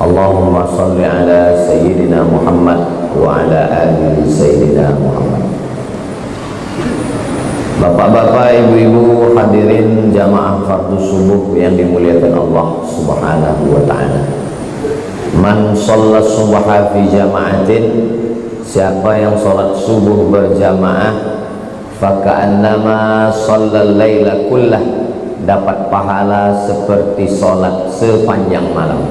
Allahumma salli ala Sayyidina Muhammad wa ala ali Sayyidina Muhammad. Bapak-bapak, ibu-ibu, hadirin jamaah fardu subuh yang dimuliakan Allah subhanahu wa ta'ala. Man shalla subha fi jama'atin, siapa yang sholat subuh berjamaah, faka'annama shallal laila kullah, dapat pahala seperti sholat sepanjang malam.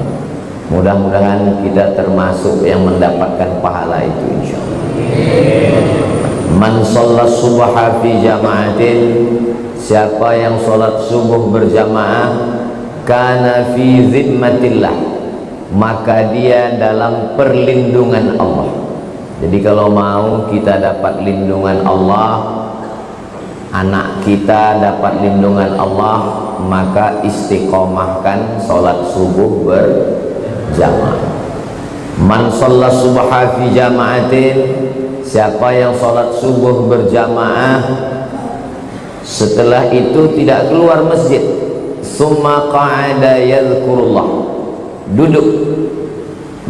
Mudah-mudahan kita termasuk yang mendapatkan pahala itu insyaallah. Man shalla subha fi jama'atin, siapa yang sholat subuh berjamaah, kana fi zimmatillah, maka dia dalam perlindungan Allah. Jadi kalau mau kita dapat lindungan Allah, anak kita dapat lindungan Allah, maka istiqomahkan sholat subuh berjamaah. Man shalla subha fi jama'atin, siapa yang sholat subuh berjamaah setelah itu tidak keluar masjid, summa qa'ada yadhkurullah, duduk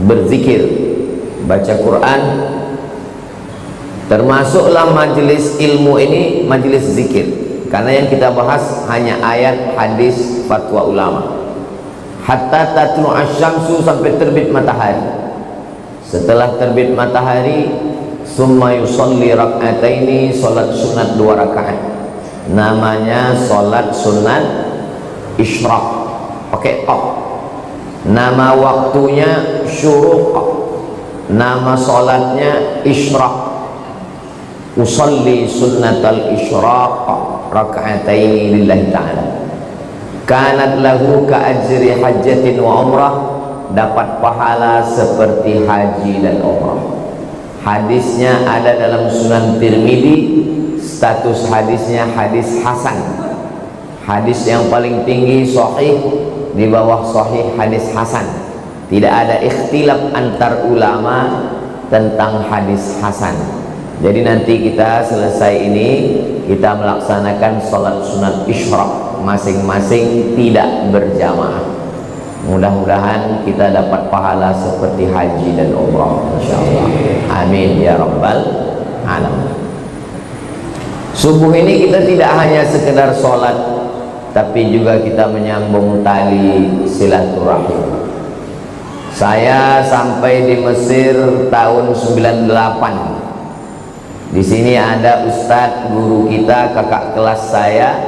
berzikir, baca Quran. Termasuklah majelis ilmu ini majelis zikir, karena yang kita bahas hanya ayat, hadis, fatwa ulama. Hatta tatlu'a syamsu, sampai terbit matahari. Setelah terbit matahari, summa yusalli rak'ataini, salat sunat 2 rakaat. Namanya salat sunat isyraq, pakai ta. Nama waktunya syuruq, nama salatnya isyraq. Usalli sunnatal isyraq rak'ataini lillahi ta'ala, kanat lahu ka ajri hajjatin wa umrah, dapat pahala seperti haji dan umrah. Hadisnya ada dalam Sunan Tirmidzi, status hadisnya hadis hasan. Hadis yang paling tinggi sahih, di bawah sahih hadis hasan. Tidak ada ikhtilaf antar ulama tentang hadis hasan. Jadi nanti kita selesai ini, kita melaksanakan sholat sunat isyraq masing-masing, tidak berjamaah. Mudah-mudahan kita dapat pahala seperti haji dan umrah insyaallah. Amin ya rabbal alamin. Subuh ini kita tidak hanya sekedar sholat, tapi juga kita menyambung tali silaturahim. Saya sampai di Mesir tahun 98. Di sini ada ustadz guru kita, kakak kelas saya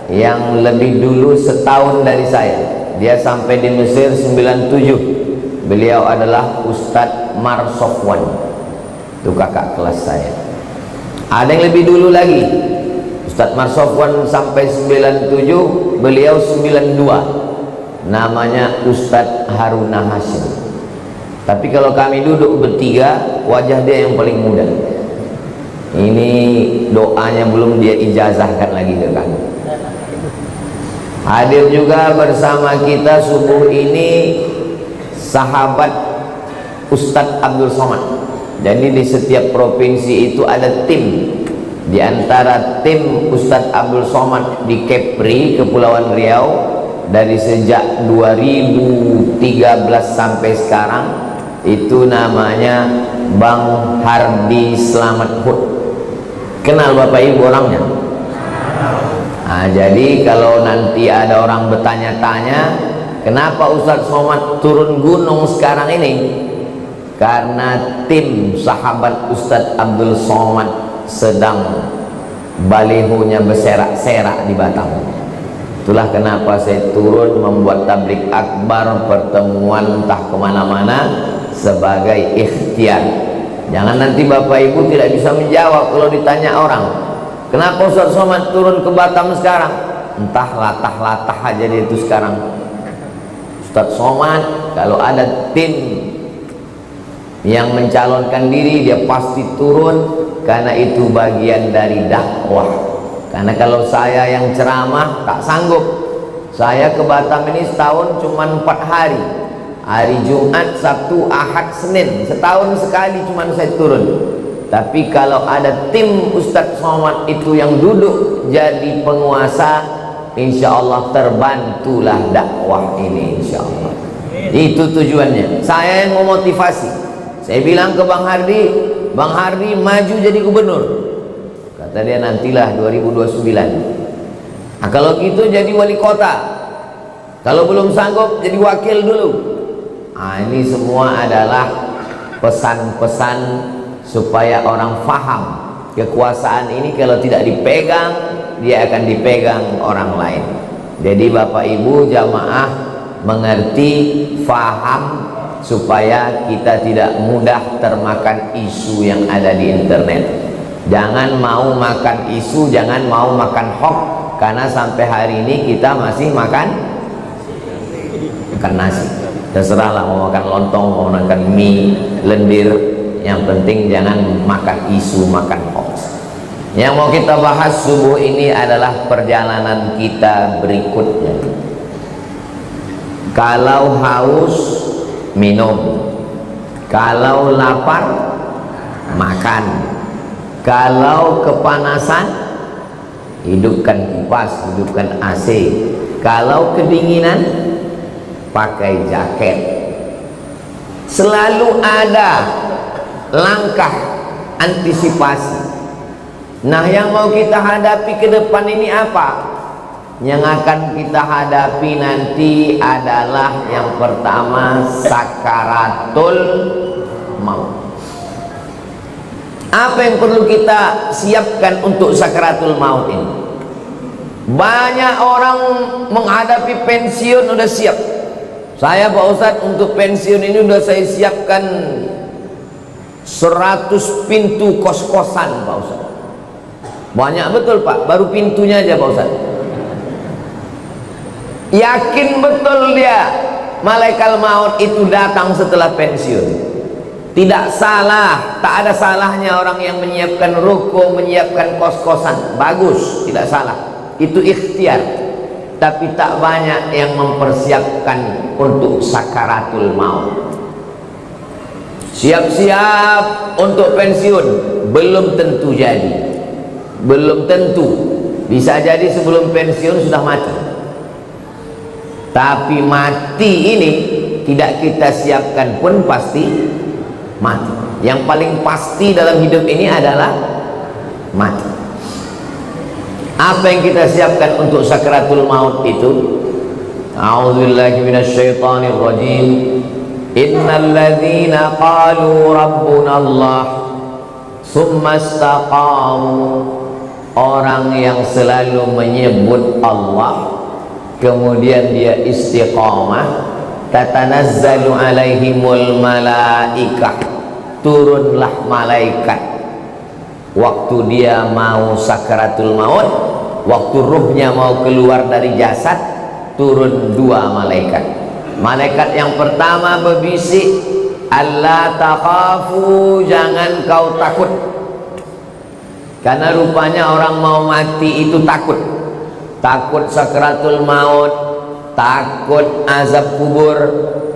yang lebih dulu setahun dari saya. Dia sampai di Mesir 97. Beliau adalah Ustadz Mar Sofwan, itu kakak kelas saya. Ada yang lebih dulu lagi, Ustadz Mar Sofwan sampai 97, beliau 92. Namanya Ustadz Haruna Hashim. Tapi kalau kami duduk bertiga, wajah dia yang paling muda. Ini doanya belum dia ijazahkan lagi ke kami. Hadir juga bersama kita subuh ini sahabat Ustadz Abdul Somad. Jadi di setiap provinsi itu ada tim. Di antara tim Ustadz Abdul Somad di Kepri, Kepulauan Riau, dari sejak 2013 sampai sekarang, itu namanya Bang Hardi Slamet Hud. Kenal Bapak Ibu orangnya? Nah, jadi kalau nanti ada orang bertanya-tanya, kenapa Ustadz Somad turun gunung sekarang ini? Karena tim sahabat Ustadz Abdul Somad sedang balihonya berserak-serak di Batam. Itulah kenapa saya turun membuat tablik akbar, pertemuan entah kemana-mana sebagai ikhtiar. Jangan nanti Bapak Ibu tidak bisa menjawab kalau ditanya orang, kenapa Ustadz Somad turun ke Batam sekarang? Entah latah-latah aja dia itu sekarang. Ustadz Somad kalau ada tim yang mencalonkan diri, dia pasti turun, karena itu bagian dari dakwah. Karena kalau saya yang ceramah tak sanggup. Saya ke Batam ini setahun cuma 4 hari. Hari Jumat, Sabtu, Ahad, Senin, setahun sekali cuma saya turun. Tapi kalau ada tim Ustadz Somad itu yang duduk jadi penguasa, insya Allah terbantulah dakwah ini insya Allah. Itu tujuannya. Saya yang memotivasi. Saya bilang ke Bang Hardi maju jadi gubernur. Kata dia nantilah 2029. Nah, kalau gitu jadi wali kota. Kalau belum sanggup jadi wakil dulu. Nah, ini semua adalah pesan-pesan supaya orang faham kekuasaan ini kalau tidak dipegang, dia akan dipegang orang lain. Jadi Bapak Ibu jamaah mengerti, faham, supaya kita tidak mudah termakan isu yang ada di internet. Jangan mau makan isu, jangan mau makan hoax, karena sampai hari ini kita masih makan nasi. Terserahlah mau makan lontong, mau makan mie, lendir, yang penting jangan makan isu, makan hoax. Yang mau kita bahas subuh ini adalah perjalanan kita berikutnya. Kalau haus, minum. Kalau lapar, makan. Kalau kepanasan, hidupkan kipas, hidupkan AC. Kalau kedinginan, pakai jaket. Selalu ada langkah antisipasi. Nah, yang mau kita hadapi ke depan ini apa? Yang akan kita hadapi nanti adalah yang pertama, sakaratul maut. Apa yang perlu kita siapkan untuk sakaratul maut ini? Banyak orang menghadapi pensiun udah siap. Saya Pak Ustadz untuk pensiun ini udah saya siapkan 100 pintu kos-kosan Pak Ustadz. Banyak betul Pak, baru pintunya aja Pak Ustadz. Yakin betul dia malaikat maut itu datang setelah pensiun. Tidak salah, tak ada salahnya orang yang menyiapkan ruko, menyiapkan kos-kosan. Bagus, tidak salah. Itu ikhtiar. Tapi tak banyak yang mempersiapkan untuk sakaratul maut. Siap-siap untuk pensiun, belum tentu jadi. Belum tentu. Bisa jadi sebelum pensiun sudah mati. Tapi mati ini tidak kita siapkan pun pasti mati. Yang paling pasti dalam hidup ini adalah mati. Apa yang kita siapkan untuk sakaratul maut itu? A'udzubillahi minasyaitonir rajim. Innal ladzina qalu rabbuna Allah tsumma istaqamu. Orang yang selalu menyebut Allah kemudian dia istiqamah, tatanazzalu alaihimul malaikah, turunlah malaikat waktu dia mau sakaratul maut, waktu ruhnya mau keluar dari jasad, turun dua malaikat. Malaikat yang pertama berbisik, alla takhafu, jangan kau takut. Karena rupanya orang mau mati itu takut. Takut sakaratul maut, takut azab kubur,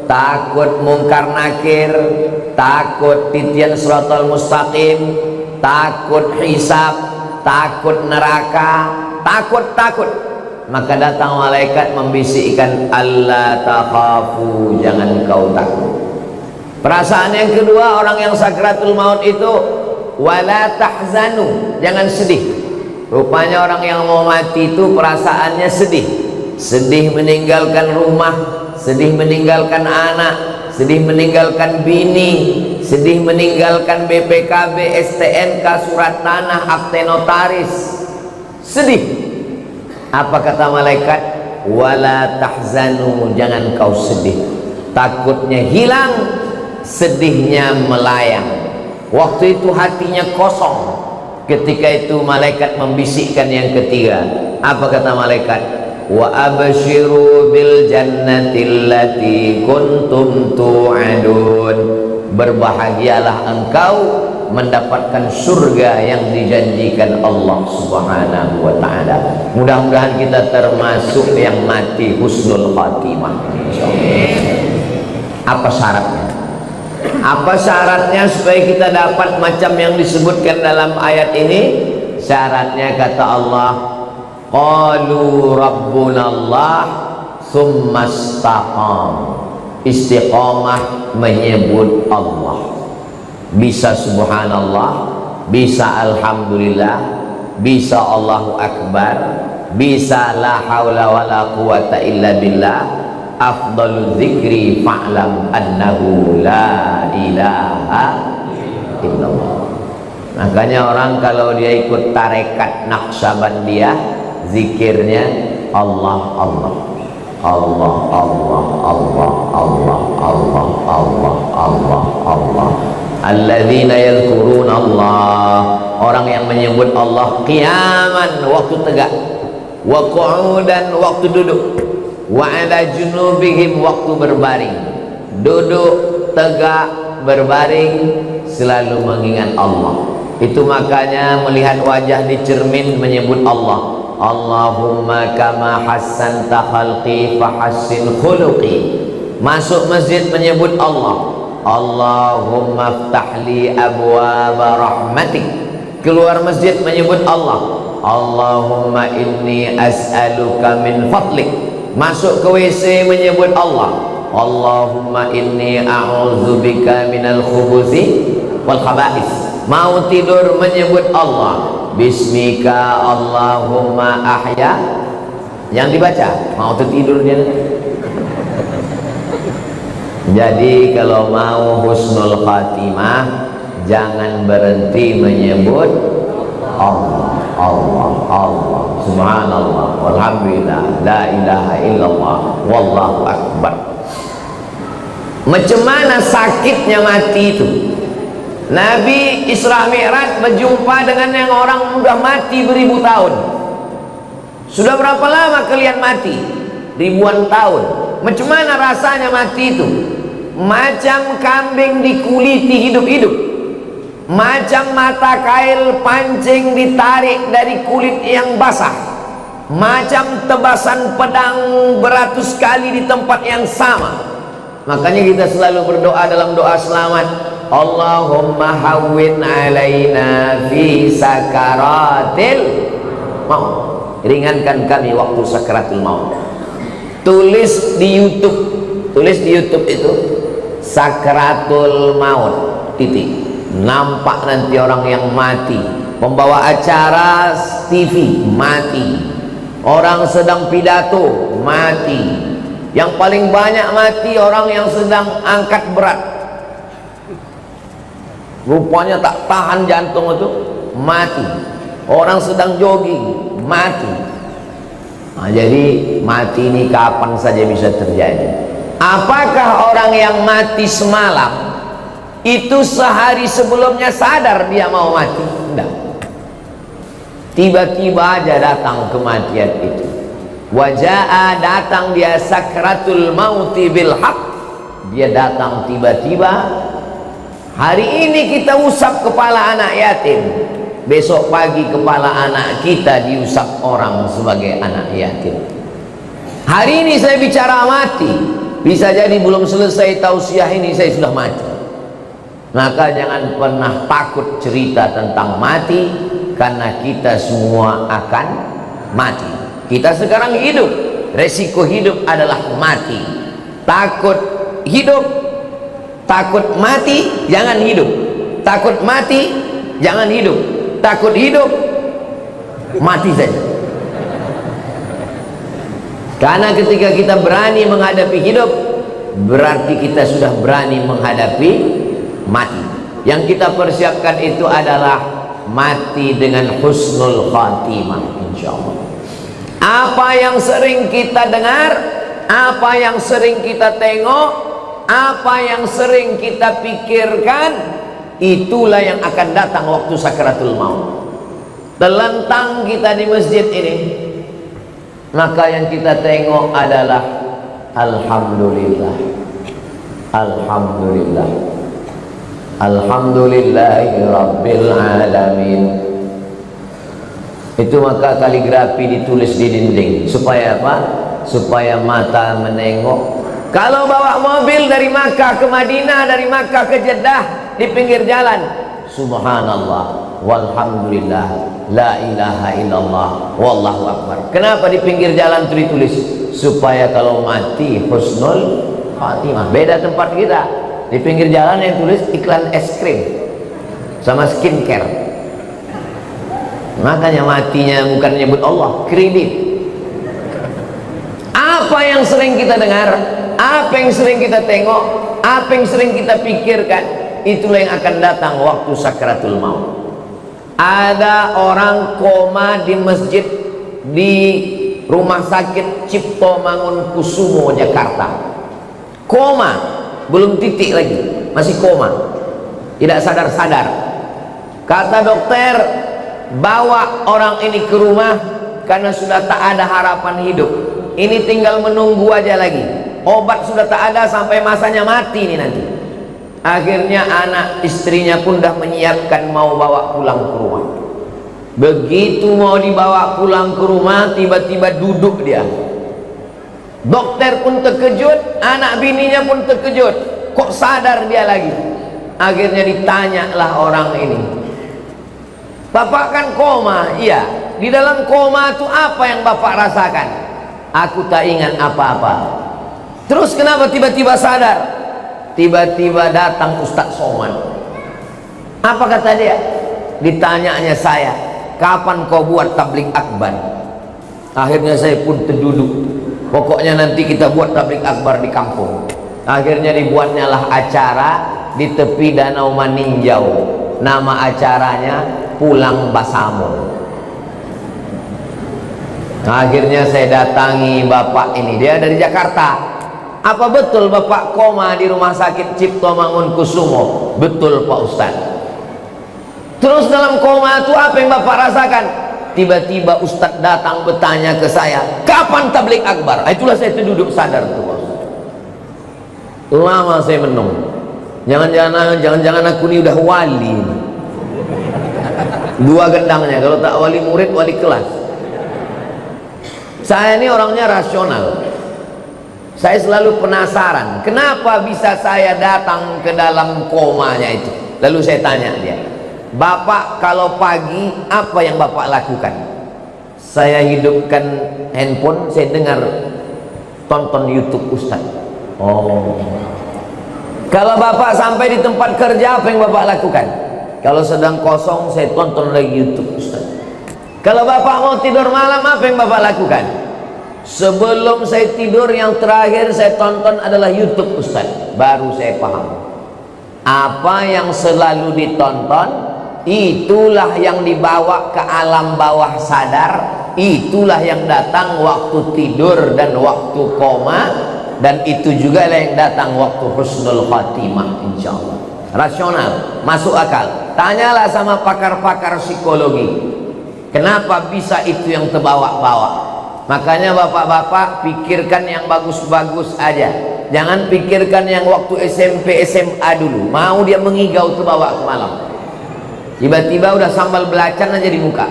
takut mungkar nakir, takut titian siratal mustaqim, takut hisab, takut neraka, takut. Maka datang malaikat membisikkan, alla takhafu, jangan kau takut. Perasaan yang kedua orang yang sakaratul maut itu, wala tahzanu, jangan sedih. Rupanya orang yang mau mati itu perasaannya sedih. Sedih meninggalkan rumah, sedih meninggalkan anak, sedih meninggalkan bini, sedih meninggalkan BPKB, STNK, surat tanah, akte notaris. Sedih. Apa kata malaikat? Wala tahzanu, jangan kau sedih. Takutnya hilang, sedihnya melayang. Waktu itu hatinya kosong. Ketika itu malaikat membisikkan yang ketiga. Apa kata malaikat? Wa abshiru bil jannati allati kuntum tu'adun. Berbahagialah engkau mendapatkan surga yang dijanjikan Allah Subhanahu wa taala. Mudah-mudahan kita termasuk yang mati husnul khatimah. Apa syaratnya? Apa syaratnya supaya kita dapat macam yang disebutkan dalam ayat ini? Syaratnya kata Allah, qalu rabbuna Allah tsumma istaqam. istiqamah menyebut Allah. Bisa subhanallah, bisa alhamdulillah, bisa Allahu akbar, bisa la haula wala quwata illa billah. Afdalul dzikri fa'lam annahu la ilaha illallah. Makanya orang kalau dia ikut tarekat Naqsabandiyah, zikirnya Allah Allah Allah Allah Allah Allah Allah Allah Allah Allah. Alladzina yadhkuruna Allah, orang yang menyebut Allah qiyaman, waktu tegak, wa qu'udan, waktu duduk, wa ala junubihim, waktu berbaring. Duduk, tegak, berbaring, selalu mengingat Allah. Itu makanya melihat wajah di cermin menyebut Allah. Allahumma kama hassanta khalqi fahassin khuluqi. Masuk masjid menyebut Allah. Allahumma ftahli abwaba rahmatik. Keluar masjid menyebut Allah. Allahumma inni as'aluka min fadlik. Masuk ke WC menyebut Allah. Allahumma inni a'udzubika minal khubuthi wal khaba'is. Mau tidur menyebut Allah. Bismika Allahumma ahya. Yang dibaca mau tidur dia. Jadi kalau mau husnul khatimah, jangan berhenti menyebut Allah Allah Allah, subhanallah, walhamdulillah, la ilaha illallah, wallahu akbar. Macam mana sakitnya mati itu. Nabi Isra Mi'raj berjumpa dengan yang orang sudah mati beribu tahun. Sudah berapa lama kalian mati? Ribuan tahun. Macam mana rasanya mati itu? Macam kambing dikuliti hidup-hidup, macam mata kail pancing ditarik dari kulit yang basah, macam tebasan pedang beratus kali di tempat yang sama. Makanya kita selalu berdoa dalam doa selamat, Allahumma hawwin alaina fi sakaratil maut. Ringankan kami waktu sakaratul maut. Tulis di YouTube itu sakratul maut titik. Nampak nanti orang yang mati, pembawa acara TV mati, orang sedang pidato mati, yang paling banyak mati orang yang sedang angkat berat, rupanya tak tahan jantung itu mati, orang sedang jogging mati. Nah, jadi mati ini kapan saja bisa terjadi. Apakah orang yang mati semalam itu sehari sebelumnya sadar dia mau mati? Tidak. Tiba-tiba aja datang kematian itu. Wajaa, datang dia sakratul mauti bil haq. Dia datang tiba-tiba. Hari ini kita usap kepala anak yatim, besok pagi kepala anak kita diusap orang sebagai anak yatim. Hari ini saya bicara mati, bisa jadi belum selesai tausiah ini saya sudah mati. Maka jangan pernah takut cerita tentang mati, karena kita semua akan mati. Kita sekarang hidup, resiko hidup adalah mati. Takut hidup, takut mati, jangan hidup. Takut mati, jangan hidup. Takut hidup, mati saja. Karena ketika kita berani menghadapi hidup, berarti kita sudah berani menghadapi mati. Yang kita persiapkan itu adalah mati dengan husnul khatimah, insyaallah. Apa yang sering kita dengar, apa yang sering kita tengok, apa yang sering kita pikirkan, itulah yang akan datang waktu sakaratul maut. Terlentang kita di masjid ini, maka yang kita tengok adalah alhamdulillah, alhamdulillah, alhamdulillahi rabbil alamin. Itu maka kaligrafi ditulis di dinding. Supaya apa? Supaya mata menengok. Kalau bawa mobil dari Makkah ke Madinah, dari Makkah ke Jeddah, di pinggir jalan, subhanallah walhamdulillah, la ilaha illallah, wallahu akbar. Kenapa di pinggir jalan itu ditulis? Supaya kalau mati husnul khatimah. Beda tempat kita. Di pinggir jalan yang tulis iklan es krim sama skincare. Makanya matinya bukan nyebut Allah, kredit. Apa yang sering kita dengar, apa yang sering kita tengok, apa yang sering kita pikirkan, itulah yang akan datang waktu sakratul maut. Ada orang koma di masjid di Rumah Sakit Cipto Mangunkusumo Jakarta. Koma, belum titik lagi, masih koma, tidak sadar-sadar. Kata dokter, bawa orang ini ke rumah karena sudah tak ada harapan hidup. Ini tinggal menunggu aja lagi. Obat sudah tak ada sampai masanya mati ini nanti. Akhirnya anak istrinya pun dah menyiapkan mau bawa pulang ke rumah. Begitu mau dibawa pulang ke rumah, tiba-tiba duduk dia. Dokter pun terkejut, anak bininya pun terkejut. Kok sadar dia lagi? Akhirnya ditanyalah orang ini, "Bapak kan koma?" "Iya." "Di dalam koma itu apa yang Bapak rasakan?" "Aku tak ingat apa-apa." "Terus kenapa tiba-tiba sadar?" Tiba-tiba datang Ustadz Somad. Apa kata dia? Ditanyanya saya, "Kapan kau buat tabligh akbar?" Akhirnya saya pun terduduk. Pokoknya nanti kita buat tabligh akbar di kampung. Akhirnya dibuatnya lah acara di tepi Danau Maninjau. Nama acaranya Pulang Basamo. Akhirnya saya datangi bapak ini, dia dari Jakarta. "Apa betul Bapak koma di Rumah Sakit Cipto Mangunkusumo?" "Betul Pak Ustaz." "Terus dalam koma itu apa yang Bapak rasakan?" Tiba-tiba Ustaz datang bertanya ke saya, "Kapan tabligh akbar?" Itulah saya terduduk sadar tuh Pak Ustaz. Lama saya menung. Jangan-jangan aku ini udah wali. Dua gendangnya, kalau tak wali murid, wali kelas. Saya ini orangnya rasional. Saya selalu penasaran, kenapa bisa saya datang ke dalam komanya itu. Lalu saya tanya dia, "Bapak kalau pagi apa yang Bapak lakukan?" Saya hidupkan handphone, saya dengar tonton YouTube Ustaz. "Oh." "Kalau Bapak sampai di tempat kerja apa yang Bapak lakukan?" "Kalau sedang kosong saya tonton lagi YouTube Ustaz." "Kalau Bapak mau tidur malam apa yang Bapak lakukan?" "Sebelum saya tidur yang terakhir saya tonton adalah YouTube Ustaz." Baru saya paham, apa yang selalu ditonton itulah yang dibawa ke alam bawah sadar, itulah yang datang waktu tidur dan waktu koma, dan itu juga yang datang waktu husnul khatimah insyaallah. Rasional, masuk akal. Tanyalah sama pakar-pakar psikologi, kenapa bisa itu yang terbawa-bawa. Makanya bapak-bapak pikirkan yang bagus-bagus aja, jangan pikirkan yang waktu SMP SMA dulu. Mau dia mengigau terbawa ke malam, tiba-tiba udah sambal belacan aja di muka.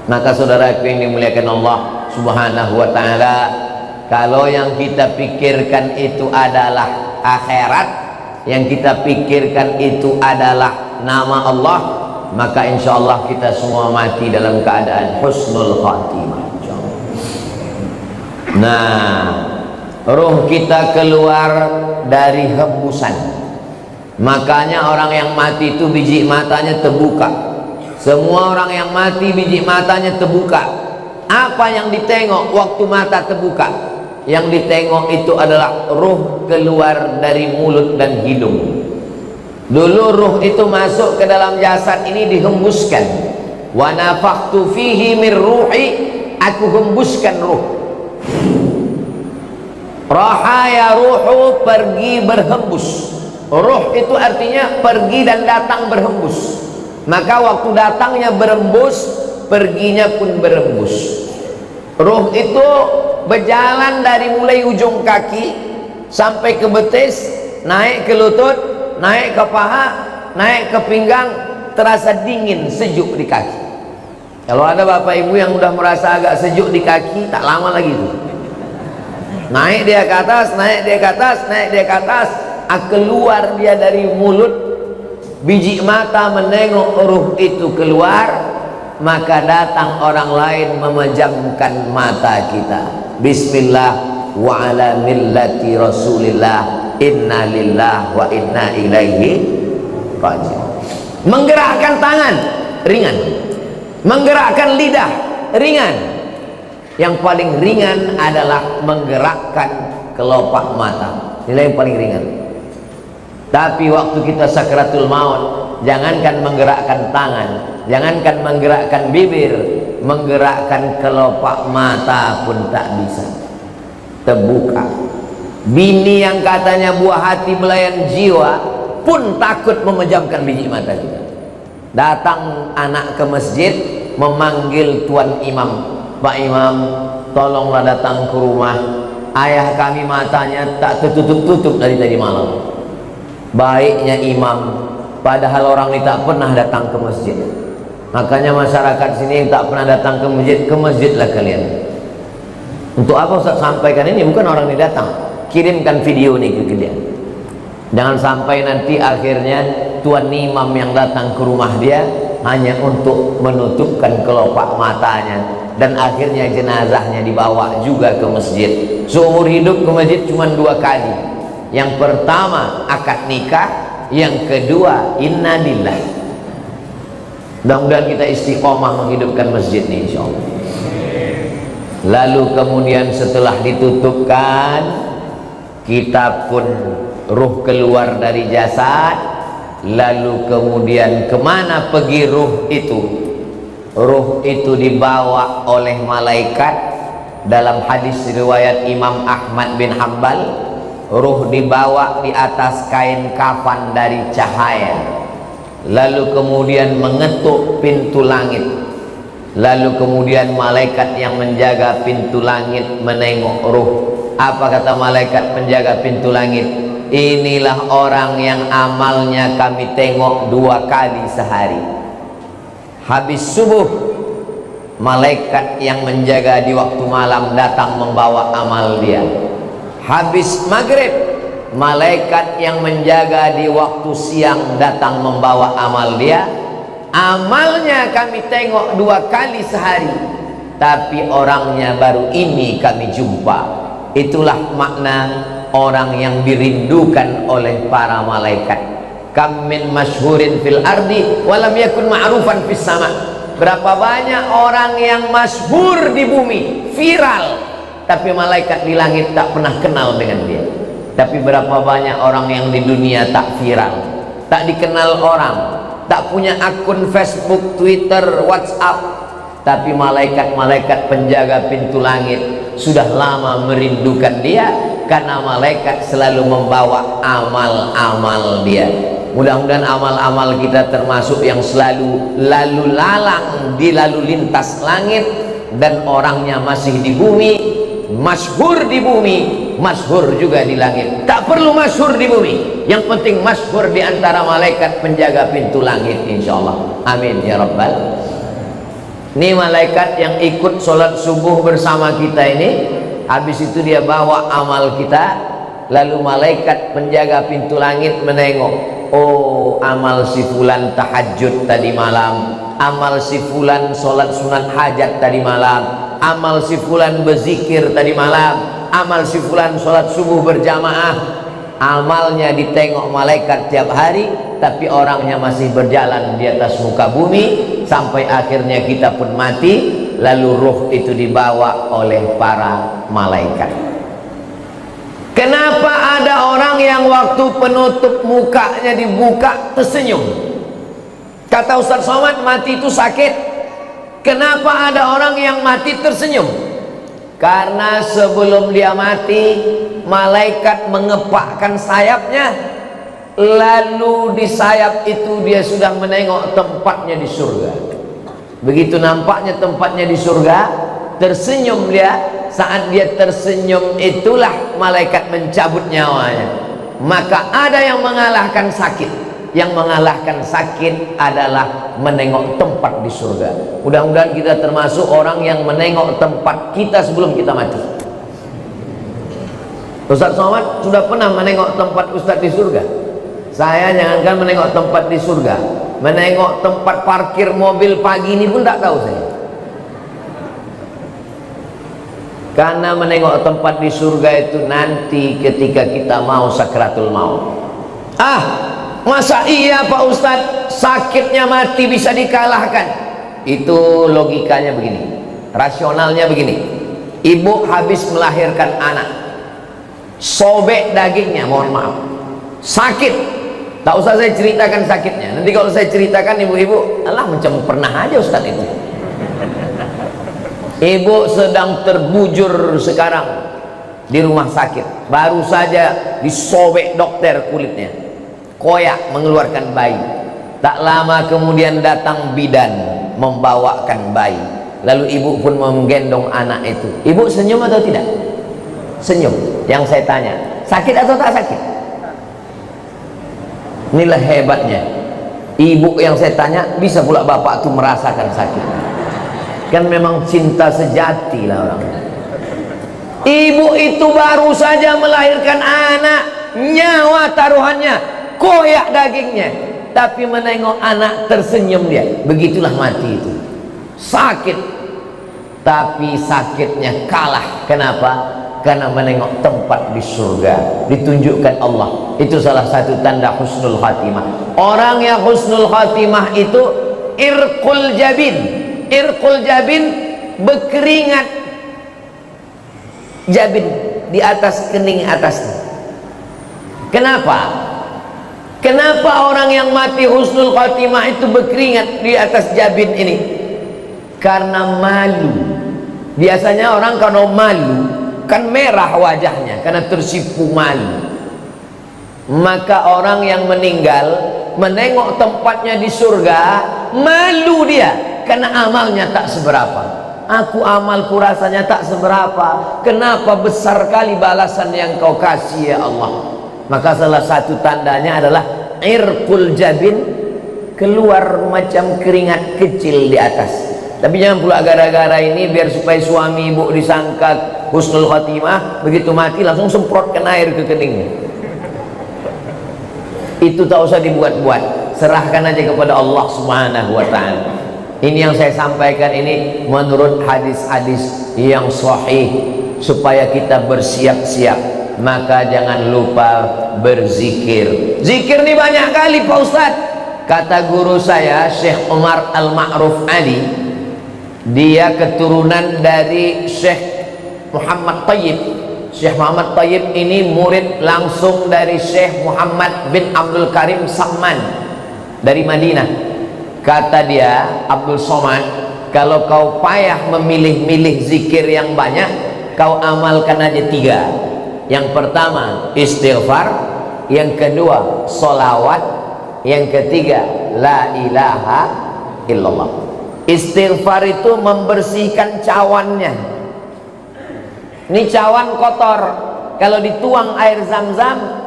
Maka saudaraku yang dimuliakan Allah subhanahu wa ta'ala, kalau yang kita pikirkan itu adalah akhirat, yang kita pikirkan itu adalah nama Allah, maka insya Allah kita semua mati dalam keadaan husnul khatimah. Nah, ruh kita keluar dari hembusan. Makanya orang yang mati itu biji matanya terbuka. Semua orang yang mati biji matanya terbuka. Apa yang ditengok waktu mata terbuka? Yang ditengok itu adalah ruh keluar dari mulut dan hidung. Dulu ruh itu masuk ke dalam jasad ini dihembuskan. Wa nafakhtu fihi min ruhi, aku hembuskan ruh. Rahaya ruhu, pergi berhembus. Ruh itu artinya pergi dan datang berhembus. Maka waktu datangnya berembus, perginya pun berembus. Ruh itu berjalan dari mulai ujung kaki sampai ke betis, naik ke lutut, naik ke paha, naik ke pinggang, terasa dingin, sejuk di kaki. Kalau ada bapak ibu yang udah merasa agak sejuk di kaki, tak lama lagi itu. Naik dia ke atas, naik dia ke atas, naik dia ke atas, keluar dia dari mulut, biji mata menengok ruh itu keluar, maka datang orang lain memejamkan mata kita. Bismillah, wa ala millati Rasulillah, inna lillah wa inna ilaihi raji'un. Menggerakkan tangan ringan, menggerakkan lidah ringan. Yang paling ringan adalah menggerakkan kelopak mata. Inilah yang paling ringan. Tapi waktu kita sakratul maut, jangankan menggerakkan tangan, jangankan menggerakkan bibir, menggerakkan kelopak mata pun tak bisa. Terbuka. Bini yang katanya buah hati belayan jiwa pun takut memejamkan biji mata kita. Datang anak ke masjid memanggil tuan imam, Pak Imam, tolonglah datang ke rumah. Ayah kami matanya tak tertutup-tutup dari tadi malam. Baiknya imam, padahal orang ini tak pernah datang ke masjid. Makanya masyarakat sini yang tak pernah datang ke masjidlah kalian. Untuk apa Ustaz sampaikan ini? Bukan orang ini datang, kirimkan video ini ke dia. Jangan sampai nanti akhirnya tuan imam yang datang ke rumah dia hanya untuk menutupkan kelopak matanya, dan akhirnya jenazahnya dibawa juga ke masjid. Seumur hidup ke masjid cuma 2 kali. Yang pertama akad nikah, yang kedua inna lillah. Mudah-mudahan kita istiqomah menghidupkan masjid ini insyaallah. Lalu kemudian setelah ditutupkan, kita pun ruh keluar dari jasad. Lalu kemudian kemana pergi ruh itu? Ruh itu dibawa oleh malaikat. Dalam hadis riwayat Imam Ahmad bin Hanbal, ruh dibawa di atas kain kafan dari cahaya. Lalu kemudian mengetuk pintu langit. Lalu kemudian malaikat yang menjaga pintu langit menengok ruh. Apa kata malaikat penjaga pintu langit? Inilah orang yang amalnya kami tengok 2 kali sehari. Habis subuh, malaikat yang menjaga di waktu malam datang membawa amal dia. Habis maghrib, malaikat yang menjaga di waktu siang datang membawa amal dia. Amalnya kami tengok 2 kali sehari, tapi orangnya baru ini kami jumpa. Itulah makna orang yang dirindukan oleh para malaikat. Kam min masyhurin fil ardi walam yakun ma'rufan fis sama. Berapa banyak orang yang masyhur di bumi, viral, tapi malaikat di langit tak pernah kenal dengan dia. Tapi berapa banyak orang yang di dunia tak viral, tak dikenal orang, tak punya akun Facebook, Twitter, WhatsApp, tapi malaikat-malaikat penjaga pintu langit sudah lama merindukan dia, karena malaikat selalu membawa amal-amal dia. Mudah-mudahan amal-amal kita termasuk yang selalu lalu lalang di lalu lintas langit, dan orangnya masih di bumi, masyhur di bumi, masyhur juga di langit. Tak perlu masyhur di bumi, yang penting masyhur di antara malaikat penjaga pintu langit insyaallah. Amin ya rabbal. Ini malaikat yang ikut sholat subuh bersama kita ini, habis itu dia bawa amal kita. Lalu malaikat penjaga pintu langit menengok, oh amal si fulan tahajud tadi malam, amal si fulan sholat sunat hajat tadi malam, amal si fulan berzikir tadi malam, amal si fulan sholat subuh berjamaah. Amalnya ditengok malaikat tiap hari, tapi orangnya masih berjalan di atas muka bumi sampai akhirnya kita pun mati. Lalu ruh itu dibawa oleh para malaikat. Kenapa ada orang yang waktu penutup mukanya dibuka tersenyum? Kata Ustaz Somad, mati itu sakit. Kenapa ada orang yang mati tersenyum? Karena sebelum dia mati, malaikat mengepakkan sayapnya, lalu di sayap itu dia sudah menengok tempatnya di surga. Begitu nampaknya tempatnya di surga, tersenyum dia. Saat dia tersenyum itulah malaikat mencabut nyawanya. Maka ada yang mengalahkan sakit. Yang mengalahkan sakit adalah menengok tempat di surga. Mudah-mudahan kita termasuk orang yang menengok tempat kita sebelum kita mati. Ustaz Somad sudah pernah menengok tempat Ustaz di surga? Saya jangankan menengok tempat di surga, menengok tempat parkir mobil pagi ini pun tak tahu saya. Karena menengok tempat di surga itu nanti ketika kita mau sakratul maut. Masa iya Pak Ustadz, sakitnya mati bisa dikalahkan? Itu logikanya begini, rasionalnya begini. Ibu habis melahirkan anak, sobek dagingnya, mohon maaf, sakit. Tak usah saya ceritakan sakitnya, nanti kalau saya ceritakan ibu-ibu, alah macam pernah aja Ustadz itu. Ibu sedang terbujur sekarang di rumah sakit, baru saja disobek dokter kulitnya, koyak mengeluarkan bayi. Tak lama kemudian datang bidan membawakan bayi, lalu ibu pun menggendong anak itu. Ibu senyum atau tidak? Senyum. Yang saya tanya, sakit atau tak sakit? Inilah hebatnya ibu yang saya tanya, bisa pula bapak tuh merasakan sakit. Kan memang cinta sejati lah orang. Ibu itu baru saja melahirkan anak, nyawa taruhannya, koyak dagingnya, tapi menengok anak tersenyum dia. Begitulah mati itu, sakit, tapi sakitnya kalah. Kenapa? Karena menengok tempat di surga, ditunjukkan Allah. Itu salah satu tanda husnul khatimah. Orang yang husnul khatimah itu irqul jabin. Irqul jabin, berkeringat jabin di atas kening atasnya. Kenapa? Kenapa orang yang mati husnul khatimah itu berkeringat di atas jabin ini? Karena malu. Biasanya orang kalau malu kan merah wajahnya karena tersipu malu. Maka orang yang meninggal menengok tempatnya di surga, malu dia karena amalnya tak seberapa. Aku amalku rasanya tak seberapa, kenapa besar kali balasan yang kau kasih ya Allah. Maka salah satu tandanya adalah irqul jabin, keluar macam keringat kecil di atas. Tapi jangan pula gara-gara ini biar supaya suami ibu disangka husnul khatimah, begitu mati langsung semprotkan air ke keningnya. Itu tak usah dibuat-buat, serahkan aja kepada Allah Subhanahu wa ta'ala. Ini yang saya sampaikan ini menurut hadis-hadis yang sahih, supaya kita bersiap-siap. Maka jangan lupa berzikir. Zikir ini banyak kali Pak Ustadz. Kata guru saya Syekh Umar Al-Ma'ruf Ali, dia keturunan dari Syekh Muhammad Tayyib. Syekh Muhammad Tayyib ini murid langsung dari Syekh Muhammad bin Abdul Karim Samman dari Madinah. Kata dia, Abdul Somad, kalau kau payah memilih-milih zikir yang banyak, kau amalkan aja 3. Yang pertama istighfar, yang kedua solawat, yang ketiga la ilaha illallah. Istighfar itu membersihkan cawannya. Ini cawan kotor, kalau dituang air zam-zam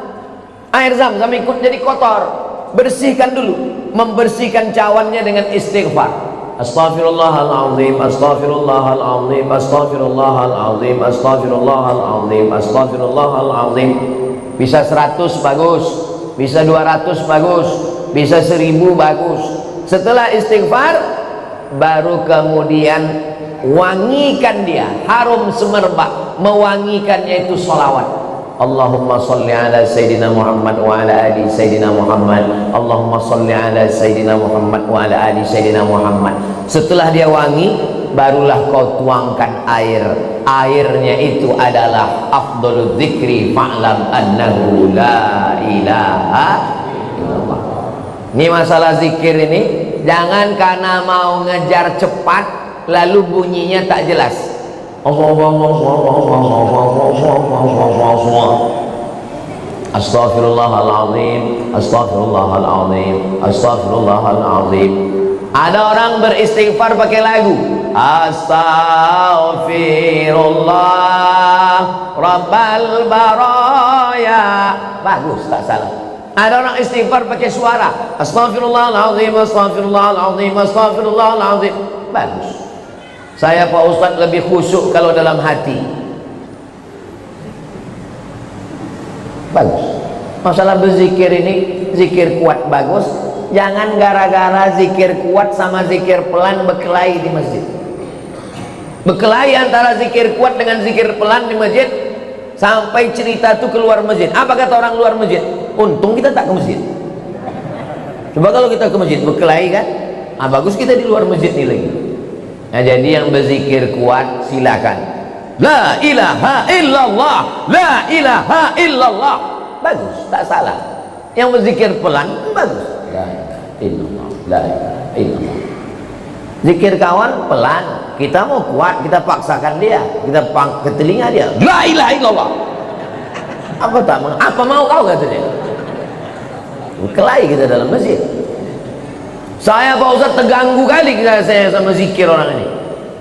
ikut jadi kotor. Bersihkan dulu, membersihkan cawannya dengan istighfar. Astaghfirullahaladzim, astaghfirullahaladzim, astaghfirullahaladzim, astaghfirullahaladzim, astaghfirullahaladzim. Bisa 100 bagus, bisa 200 bagus, bisa 1000 bagus. Setelah istighfar, baru kemudian wangikan dia, harum semerbak. Mewangikannya itu sholawat. Allahumma salli ala Sayyidina Muhammad wa ala ali Sayyidina Muhammad. Allahumma salli ala Sayyidina Muhammad wa ala ali Sayyidina Muhammad. Setelah dia wangi, barulah kau tuangkan air. Airnya itu adalah afdhalul dzikri fa'lam annahu la ilaha illallah. Ini masalah zikir ini, jangan karena mau ngejar cepat lalu bunyinya tak jelas. Astaghfirullahaladzim, astaghfirullahaladzim, astaghfirullahaladzim. Ada orang beristighfar pakai lagu, astaghfirullah rabbal baraya. Bagus, tak salah. Ada orang istighfar pakai suara, astaghfirullahaladzim, astaghfirullahaladzim, astaghfirullahaladzim. Bagus. Saya Pak Ustadz lebih khusyuk kalau dalam hati. Bagus. Masalah berzikir ini, zikir kuat bagus. Jangan gara-gara zikir kuat sama zikir pelan berkelahi di masjid. Berkelahi antara zikir kuat dengan zikir pelan di masjid, sampai cerita tuh keluar masjid. Apa kata orang luar masjid? Untung kita tak ke masjid. Coba kalau kita ke masjid berkelahi kan, bagus kita di luar masjid nih lagi. Nah, jadi yang berzikir kuat silakan. La ilaha illallah, la ilaha illallah, bagus, tak salah. Yang berzikir pelan bagus. La ilaha illallah, la ilaha illallah. Zikir kawan pelan, kita mau kuat, kita paksakan dia, kita ke telinga dia, la ilaha illallah. Apa mau kau, kata dia. Berkelahi kita dalam masjid. Saya Pak Ustaz terganggu kali saya sama zikir orang ini.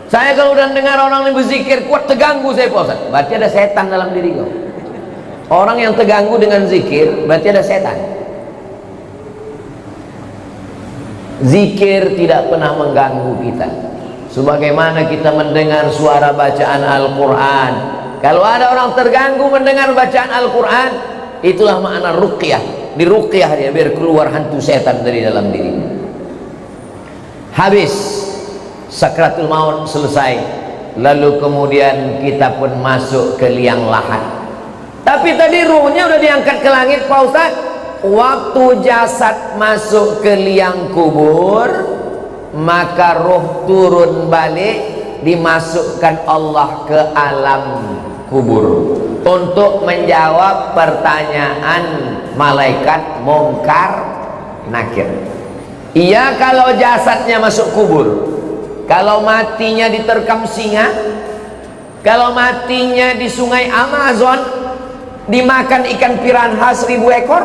Saya kalau udah dengar orang ini berzikir kuat, terganggu saya Pak Ustaz. Berarti ada setan dalam diri kau. Orang yang terganggu dengan zikir berarti ada setan. Zikir tidak pernah mengganggu kita, sebagaimana kita mendengar suara bacaan Al-Quran. Kalau ada orang terganggu mendengar bacaan Al-Quran, itulah makna ruqyah. Di ruqyah dia biar keluar hantu setan dari dalam dirinya. Habis sakratul maut selesai, lalu kemudian kita pun masuk ke liang lahat. Tapi tadi ruhnya udah diangkat ke langit Pak Ustaz. Waktu jasad masuk ke liang kubur, maka roh turun balik, dimasukkan Allah ke alam kubur untuk menjawab pertanyaan malaikat Munkar Nakir. Iya, kalau jasadnya masuk kubur, kalau matinya diterkam singa, kalau matinya di sungai Amazon, dimakan ikan piranha 1000 ekor,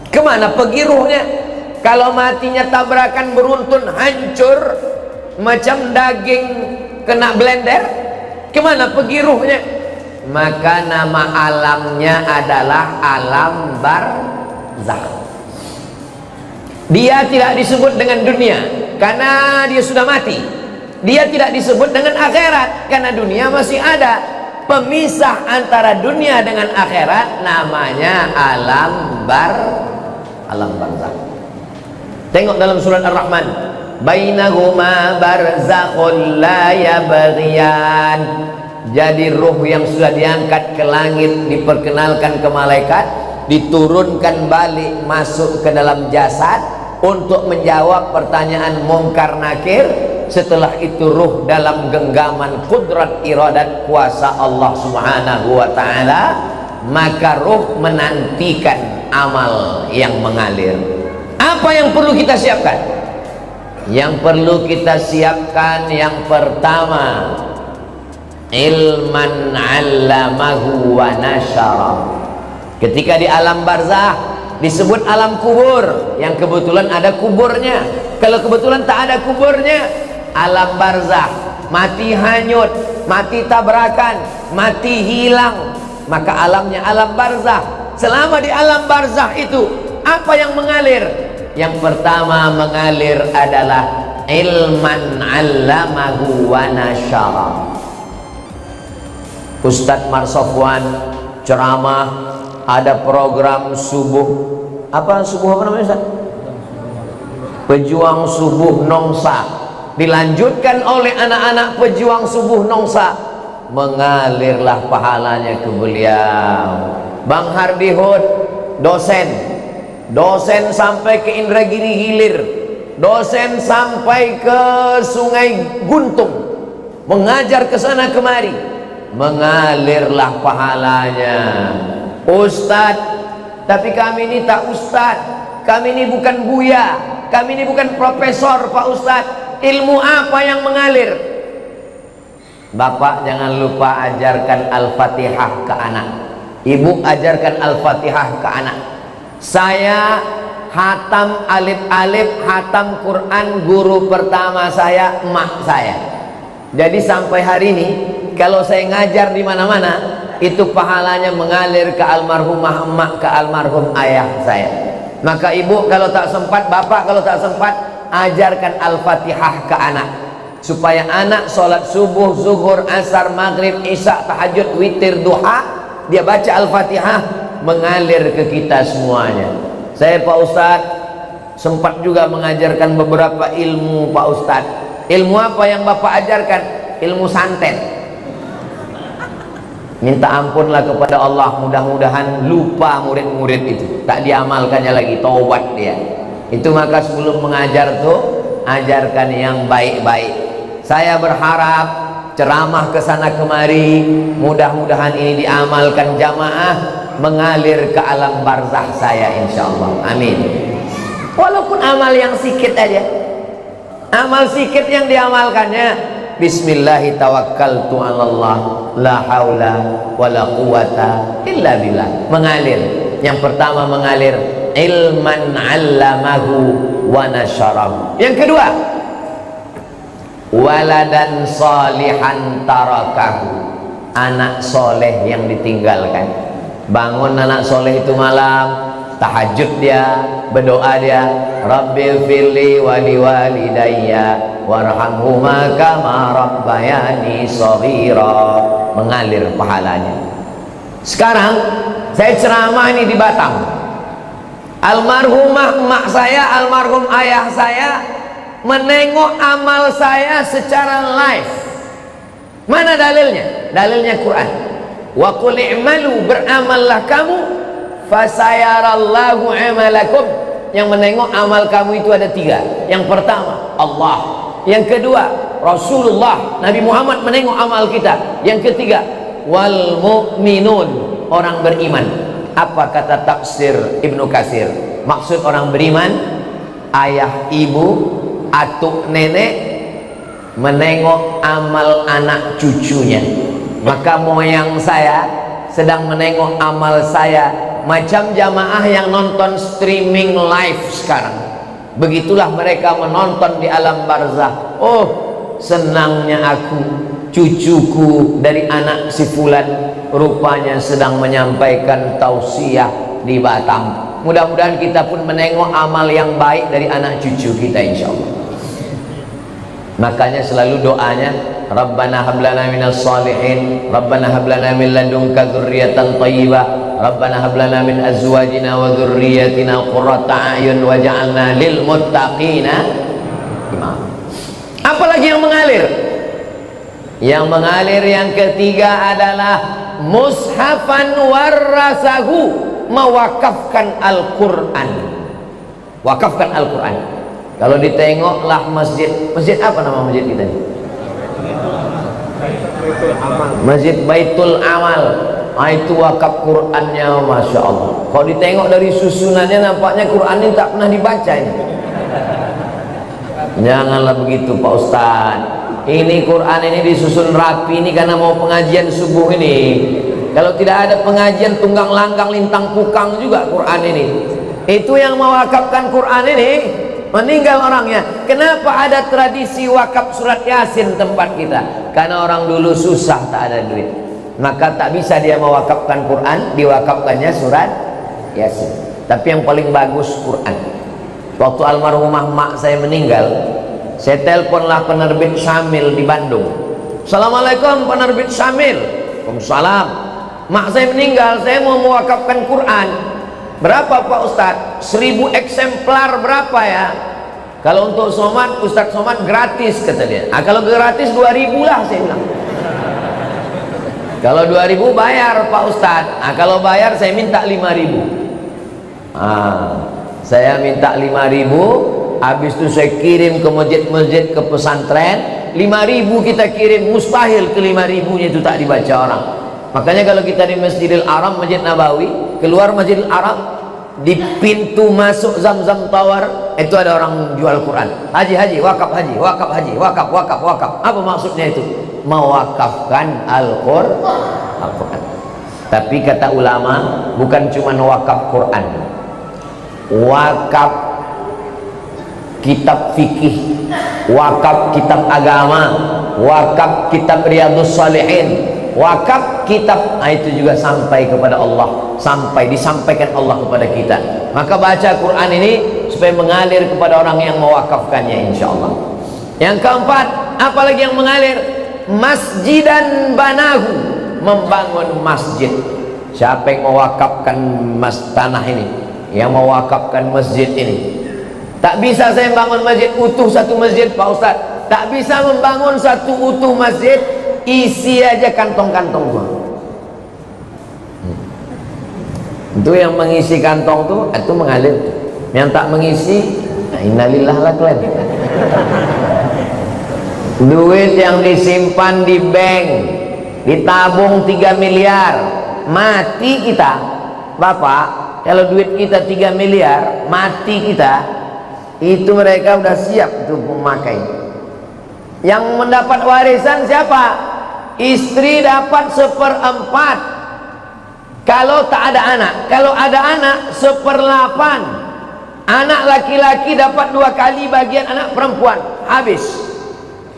kemana pergi ruhnya? Kalau matinya tabrakan beruntun hancur macam daging kena blender, kemana pergi ruhnya? Maka nama alamnya adalah alam barzakh. Dia tidak disebut dengan dunia karena dia sudah mati. Dia tidak disebut dengan akhirat karena dunia masih ada. Pemisah antara dunia dengan akhirat namanya alam barzakh. Tengok dalam surat Ar-Rahman, bainahuma barzakhul la yabghiyan. Jadi ruh yang sudah diangkat ke langit diperkenalkan ke malaikat, diturunkan balik masuk ke dalam jasad untuk menjawab pertanyaan Munkar Nakir. Setelah itu ruh dalam genggaman kudrat iradat kuasa Allah Subhanahu wa ta'ala, maka ruh menantikan amal yang mengalir. Apa yang perlu kita siapkan? Yang perlu kita siapkan yang pertama, ilman 'allamahu wa nasyara. Ketika di alam barzah disebut alam kubur, yang kebetulan ada kuburnya. Kalau kebetulan tak ada kuburnya, alam barzah, mati hanyut, mati tabrakan, mati hilang, maka alamnya alam barzah. Selama di alam barzah itu, apa yang mengalir? Yang pertama mengalir adalah ilman 'allamahu wa nasyara. Ustadz Marsofwan ceramah, ada program subuh, apa namanya Ustaz? Pejuang Subuh Nongsa, dilanjutkan oleh anak-anak pejuang subuh Nongsa, mengalirlah pahalanya ke beliau. Bang Hardi Hud, dosen sampai ke Indragiri Hilir, dosen sampai ke Sungai Guntung, mengajar ke sana kemari, mengalirlah pahalanya. Ustadz, tapi kami ini tak ustadz, kami ini bukan buya, kami ini bukan profesor Pak Ustadz, ilmu apa yang mengalir? Bapak jangan lupa ajarkan Al-Fatihah ke anak, ibu ajarkan Al-Fatihah ke anak. Saya hatam alif-alif, hatam Quran, guru pertama saya emak saya. Jadi sampai hari ini kalau saya ngajar di mana-mana, itu pahalanya mengalir ke almarhumah emak, ke almarhum ayah saya. Maka ibu kalau tak sempat, bapak kalau tak sempat, ajarkan Al-Fatihah ke anak, supaya anak sholat subuh, zuhur, asar, maghrib, isya, tahajud, witir, duha, dia baca Al-Fatihah, mengalir ke kita semuanya. Saya Pak Ustadz sempat juga mengajarkan beberapa ilmu Pak Ustadz. Ilmu apa yang bapak ajarkan? ilmu santet. Minta ampunlah kepada Allah, mudah-mudahan lupa murid-murid itu, tak diamalkannya lagi, taubat dia. Itu maka sebelum mengajar tuh ajarkan yang baik-baik. Saya berharap ceramah ke sana kemari, mudah-mudahan ini diamalkan jamaah, mengalir ke alam barzakh saya insyaallah. Amin. Walaupun amal yang sikit aja, amal sikit yang diamalkannya, bismillahi tawakkaltu 'alallah la haula wala quwata illa billah. Mengalir. Yang pertama mengalir ilman 'allamahu wa nasyarahu. Yang kedua, waladan salihan tarakahu, anak soleh yang ditinggalkan. Bangun anak soleh itu malam, tahajud dia, berdoa dia, Rabbil firli wali walidayya warhamhuma kama rabbayani shaghira. Mengalir pahalanya. Sekarang saya ceramah ini di Batam. Almarhumah emak saya, almarhum ayah saya menengok amal saya secara live. Mana dalilnya? Dalilnya Quran. Wa qul i'malu, beramallah kamu, fasayarallahu amalakum. Yang menengok amal kamu itu ada tiga. Yang pertama Allah, yang kedua Rasulullah Nabi Muhammad menengok amal kita, yang ketiga wal mu'minun, orang beriman. Apa kata tafsir Ibnu Katsir? Maksud orang beriman, ayah ibu, atuk nenek menengok amal anak cucunya. Maka moyang saya sedang menengok amal saya, macam jamaah yang nonton streaming live sekarang. Begitulah mereka menonton di alam barzakh. Oh, senangnya aku, cucuku dari anak si fulan rupanya sedang menyampaikan tausiah di Batam. Mudah-mudahan kita pun menengok amal yang baik dari anak cucu kita insyaallah. Makanya selalu doanya, Rabbana hablana minas salihin, Rabbana hablana min ladunka dzurriyyatan thayyibah, Rabbana hablana min azwajina wa dzurriyyatina qurrata a'yun waj'alna lil muttaqina imama. Apalagi yang mengalir? Yang mengalir yang ketiga adalah mushafan warasahu, mewakafkan Al-Quran. Wakafkan Al-Quran. Kalau ditengoklah masjid, masjid apa nama masjid kita ini? Masjid Baitul Amal. Itu wakaf Qurannya, masya Allah. Kalau ditengok dari susunannya nampaknya Quran ini tak pernah dibaca ini. Janganlah begitu Pak Ustaz. Ini Quran ini disusun rapi ini karena mau pengajian subuh ini. Kalau tidak ada pengajian tunggang langgang lintang pukang juga Quran ini. Itu yang mewakafkan Quran ini meninggal orangnya. Kenapa ada tradisi wakaf surat Yasin tempat kita? Karena orang dulu susah, tak ada duit, maka tak bisa dia mewakafkan Quran, diwakafkannya surat Yasin. Tapi yang paling bagus Quran. Waktu almarhumah mak saya meninggal, saya teleponlah penerbit Syamil di Bandung. Assalamualaikum penerbit Syamil. Waalaikumsalam. Mak saya meninggal, saya mau mewakafkan Quran. Berapa Pak Ustadz? 1000 eksemplar berapa ya? Kalau untuk Somad, Ustadz Somad gratis kata dia. Kalau gratis 2000 lah saya bilang. Kalau 2000 bayar Pak Ustadz. Kalau bayar saya minta 5000. Saya minta 5000. Habis itu saya kirim ke masjid-masjid, ke pesantren. 5000 kita kirim, mustahil ke 5000 nya itu tak dibaca orang. Makanya kalau kita di Masjidil Haram, Masjid Nabawi, keluar Masjidil Haram, di pintu masuk Zam-Zam Tower itu ada orang jual Quran. Haji, haji, wakaf haji, wakaf haji, wakaf, wakaf, wakaf. Apa maksudnya itu? Mewakafkan Al-Quran. Tapi kata ulama, bukan cuma wakaf Quran, wakaf kitab fikih, wakaf kitab agama, wakaf kitab Riyadhus Shalihin, wakaf kitab. Itu juga sampai kepada Allah, sampai disampaikan Allah kepada kita. Maka baca Quran ini supaya mengalir kepada orang yang mewakafkannya insyaallah. Yang keempat, apalagi yang mengalir? Masjidan banahu, membangun masjid. Siapa yang mewakafkan tanah ini, yang mewakafkan masjid ini? Tak bisa saya bangun masjid utuh, satu masjid Pak Ustaz, tak bisa membangun satu utuh masjid, isi aja kantong-kantong tua. Itu yang mengisi kantong tuh, itu mengalir. Yang tak mengisi, nah, innalillah lah kalian. Duit yang disimpan di bank, ditabung 3 miliar, mati kita, Bapak. Kalau duit kita 3 miliar, mati kita, itu mereka udah siap tuh memakai. Yang mendapat warisan siapa? Istri dapat 1/4 kalau tak ada anak. Kalau ada anak 1/8. Anak laki-laki dapat 2 kali bagian anak perempuan. Habis.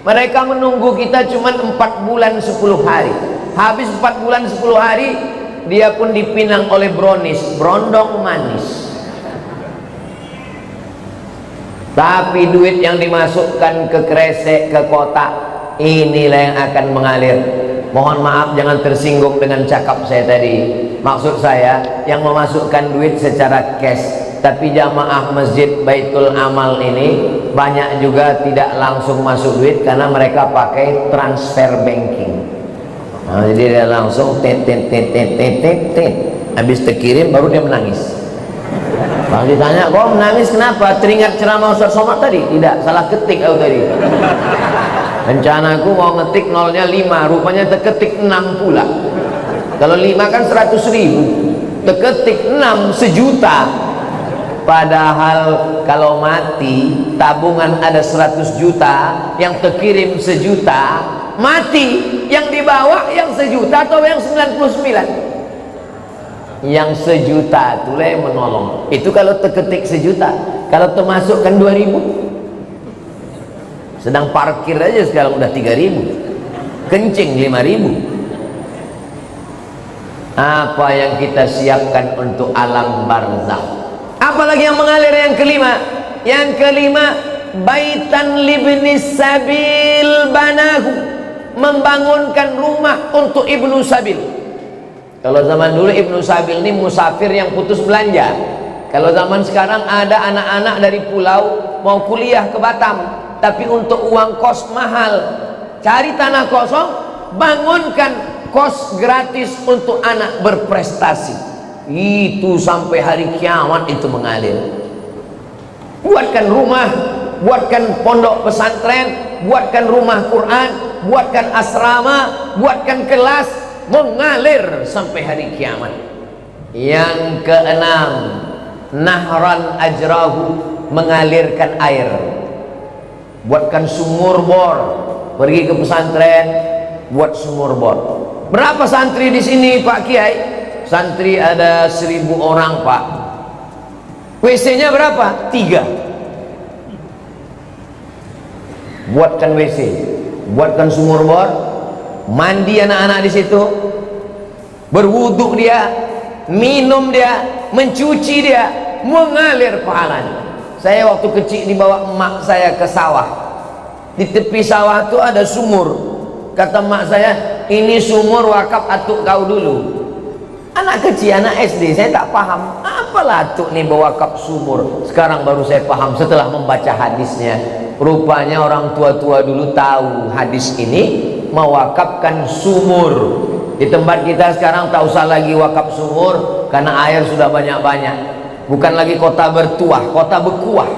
Mereka menunggu kita cuma 4 bulan 10 hari. Habis 4 bulan 10 hari, dia pun dipinang oleh Bronis, berondong manis. Tapi duit yang dimasukkan ke kresek, ke kotak, inilah yang akan mengalir. Mohon maaf jangan tersinggung dengan cakap saya tadi. Maksud saya yang memasukkan duit secara cash. Tapi jamaah masjid Baitul Amal ini banyak juga tidak langsung masuk duit karena mereka pakai transfer banking. Nah, jadi dia langsung tet. Habis terkirim baru dia menangis. Kalau ditanya, kok menangis kenapa? Teringat ceramah Ustaz Somad tadi? Tidak, salah ketik aku tadi. Rencanaku mau ngetik nolnya 5, rupanya terketik 6 pula. Kalau 5 kan 100.000, terketik 6 1.000.000. Padahal kalau mati tabungan ada 100 juta, yang terkirim 1 juta, mati yang dibawa yang 1 juta atau yang 99? Yang 1 juta itulah yang menolong. Itu kalau terketik 1 juta. Kalau termasukkan 2.000, sedang parkir aja sekarang udah 3.000, kencing 5.000. Apa yang kita siapkan untuk alam barzakh? Apalagi yang mengalir yang kelima? Yang kelima, baitan libnis sabil banahu, membangunkan rumah untuk ibnu sabil. Kalau zaman dulu ibnu sabil ini musafir yang putus belanja. Kalau zaman sekarang ada anak-anak dari pulau mau kuliah ke Batam, tapi untuk uang kos mahal, cari tanah kosong, bangunkan kos gratis untuk anak berprestasi. Itu sampai hari kiamat itu mengalir. Buatkan rumah, buatkan pondok pesantren, buatkan rumah Quran, buatkan asrama, buatkan kelas, mengalir sampai hari kiamat. Yang keenam, nahran ajrahu, mengalirkan air. Buatkan sumur bor, pergi ke pesantren, buat sumur bor. Berapa santri di sini Pak Kiai? Santri ada 1.000 orang Pak. WC-nya berapa? 3. Buatkan WC, buatkan sumur bor, mandi anak-anak di situ, berwuduk dia, minum dia, mencuci dia, mengalir pahalanya. Saya waktu kecil dibawa emak saya ke sawah. Di tepi sawah itu ada sumur. Kata emak saya, ini sumur wakaf atuk kau dulu. Anak kecil, anak SD, saya tak paham apalah atuk nih bawa kap sumur. Sekarang baru saya paham setelah membaca hadisnya. Rupanya orang tua-tua dulu tahu hadis ini mewakafkan sumur. Di tempat kita sekarang tak usah lagi wakaf sumur karena air sudah banyak-banyak. Bukan lagi kota bertuah, kota berkuah,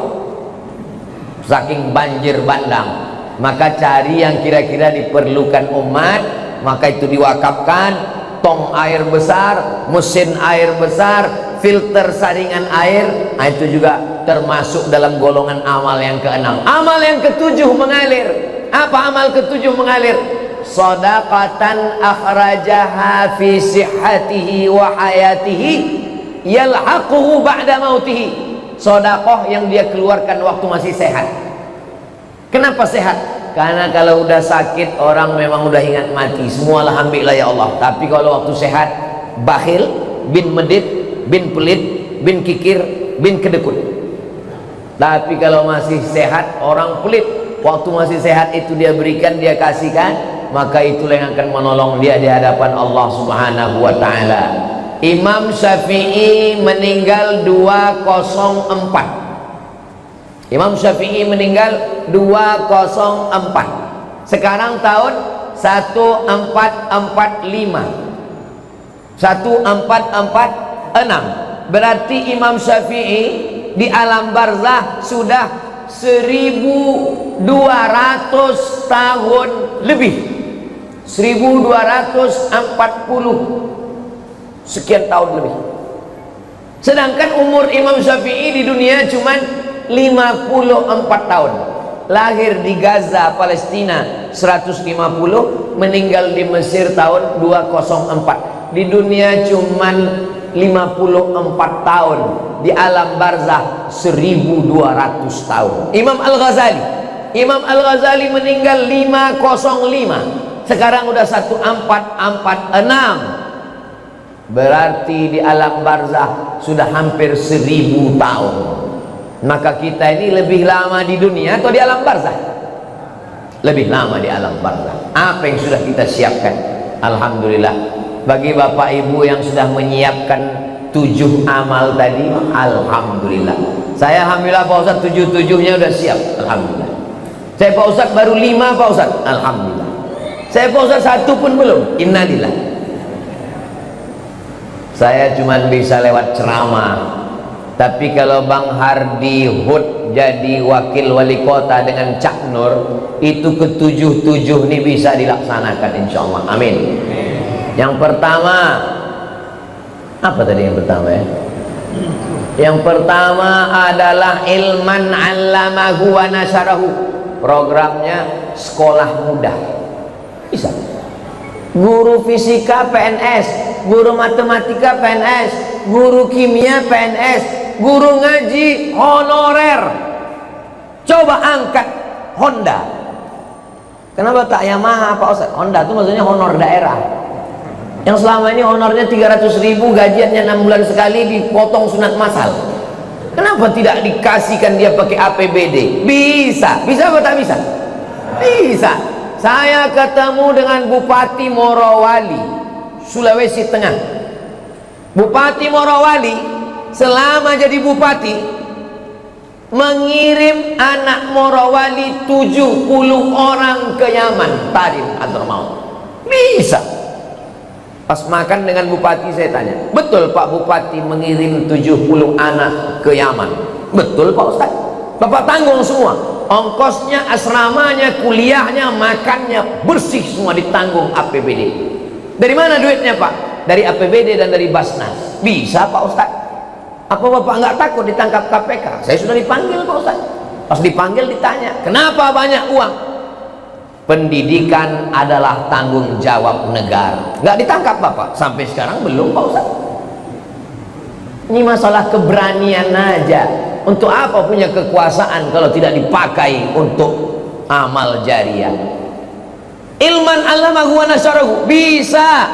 saking banjir bandang. Maka cari yang kira-kira diperlukan umat, maka itu diwakafkan. Tong air besar, mesin air besar, filter saringan air, nah itu juga termasuk dalam golongan amal yang keenam. Amal yang ketujuh mengalir. Apa amal ketujuh mengalir? Shadaqatan akhrajaha fi sihhatihi wa hayatihi yalhaquhu ba'da mautihi. Sedekah yang dia keluarkan waktu masih sehat. Kenapa sehat? Karena kalau udah sakit orang memang udah ingat mati. Semualah ambillah ya Allah. Tapi kalau waktu sehat, bakhil, bin medit, bin pelit, bin kikir, bin kedekut. Tapi kalau masih sehat, orang pelit. Waktu masih sehat itu dia berikan, dia kasihkan, maka itulah yang akan menolong dia di hadapan Allah Subhanahu wa ta'ala. Imam Syafi'i meninggal 204. Imam Syafi'i meninggal 204. Sekarang tahun 1445, 1446. Berarti Imam Syafi'i di alam barzah sudah 1200 tahun lebih, 1240 sekian tahun lebih. Sedangkan umur Imam Syafi'i di dunia cuman 54 tahun. Lahir di Gaza, Palestina 150, meninggal di Mesir tahun 204. Di dunia cuman 54 tahun, di alam barzah 1200 tahun. Imam Al-Ghazali meninggal 505, sekarang udah 1446. Berarti di alam barzah sudah hampir 1000 tahun. Maka kita ini lebih lama di dunia atau di alam barzah? Lebih lama di alam barzah. Apa yang sudah kita siapkan? Alhamdulillah. Bagi bapak ibu yang sudah menyiapkan 7 amal tadi, alhamdulillah. Saya alhamdulillah Pak Ustadz 7-7-nya udah siap, alhamdulillah. Saya Pak Ustadz baru 5 Pak Ustadz, alhamdulillah. Saya Pak Ustadz 1 pun belum, innalillah. Saya cuma bisa lewat ceramah. Tapi kalau Bang Hardi Hud jadi wakil wali kota dengan Cak Nur, itu ke-7 ini bisa dilaksanakan insyaallah. Amin. Yang pertama, apa tadi yang pertama ya? Yang pertama adalah ilman 'allamahu wa nasyarahu. Programnya sekolah mudah. Bisa. Guru fisika PNS, guru matematika PNS, guru kimia PNS, guru ngaji honorer. Coba angkat Honda. Kenapa tak Yamaha Pak Ustaz? Honda itu maksudnya honor daerah. Yang selama ini honornya 300.000, gajiannya 6 bulan sekali, dipotong sunat masal. Kenapa tidak dikasihkan dia pakai APBD? Bisa. Bisa atau tak bisa? Bisa. Saya ketemu dengan Bupati Morowali, Sulawesi Tengah. Bupati Morowali selama jadi bupati mengirim anak Morowali 70 orang ke Yaman, Tarim atau mau. Bisa. Pas makan dengan bupati saya tanya, betul Pak Bupati mengirim 70 anak ke Yaman? Betul Pak Ustaz. Bapak tanggung semua, ongkosnya, asramanya, kuliahnya, makannya, bersih semua ditanggung APBD. Dari mana duitnya Pak? Dari APBD dan dari Basnas. Bisa Pak Ustaz. Apa Bapak nggak takut ditangkap KPK? Saya sudah dipanggil Pak Ustaz. Pas dipanggil ditanya, kenapa banyak uang? Pendidikan adalah tanggung jawab negara. Nggak ditangkap Bapak? Sampai sekarang belum Pak Ustaz. Ini masalah keberanian aja. Untuk apa punya kekuasaan kalau tidak dipakai untuk amal jariah? Ilman 'allamahu wa nasyarahu. Bisa.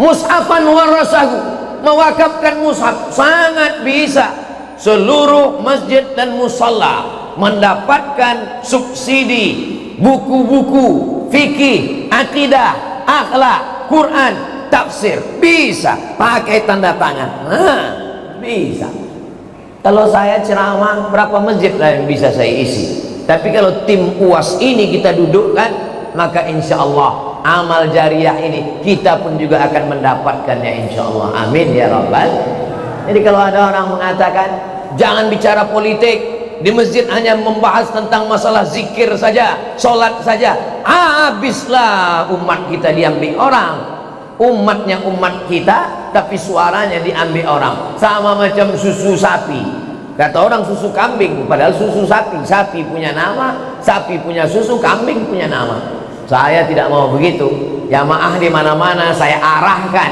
Mushafan warasahu, mewakafkan mushaf, sangat bisa. Seluruh masjid dan musalla mendapatkan subsidi buku-buku fikih, akidah, akhlak, Quran, tafsir. Bisa pakai tanda tangan. Bisa. Kalau saya ceramah, berapa masjid lah yang bisa saya isi? Tapi kalau tim UAS ini kita dudukkan, maka insya Allah amal jariah ini kita pun juga akan mendapatkannya insya Allah. Amin ya Rabbal. Jadi kalau ada orang mengatakan jangan bicara politik, di masjid hanya membahas tentang masalah zikir saja, sholat saja, habislah umat kita diambil orang. Umatnya umat kita, tapi suaranya diambil orang. Sama macam susu sapi. Kata orang susu kambing, padahal susu sapi. Sapi punya nama, sapi punya susu, kambing punya nama. Saya tidak mau begitu. Jamaah di mana-mana saya arahkan.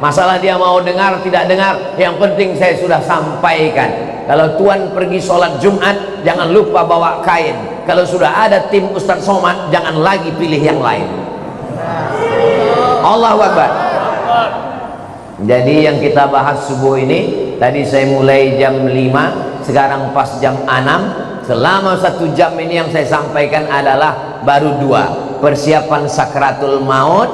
Masalah dia mau dengar tidak dengar, yang penting saya sudah sampaikan. Kalau tuan pergi sholat Jumat, jangan lupa bawa kain. Kalau sudah ada tim Ustadz Somad, jangan lagi pilih yang lain. Allahu Akbar. Jadi yang kita bahas subuh ini, tadi saya mulai jam 5, sekarang pas jam 6. Selama 1 jam ini yang saya sampaikan adalah baru 2, persiapan sakratul maut,